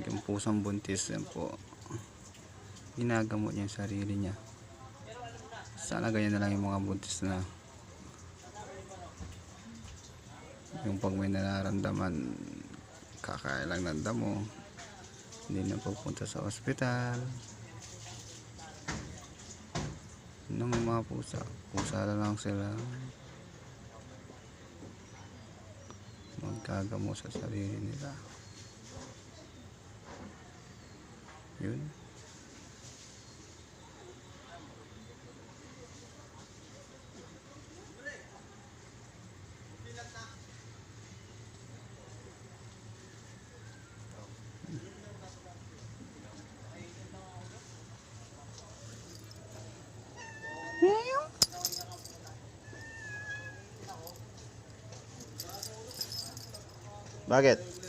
Yung pusang buntis, yan po, ginagamot niya yung sarili niya. Sana ganyan na lang yung mga buntis na yung pag may nararamdaman, kakailang ng damo, hindi na pupunta sa ospital. Ng mga pusa na lang sila magkagamo sa sarili nila. Yun. Bakit?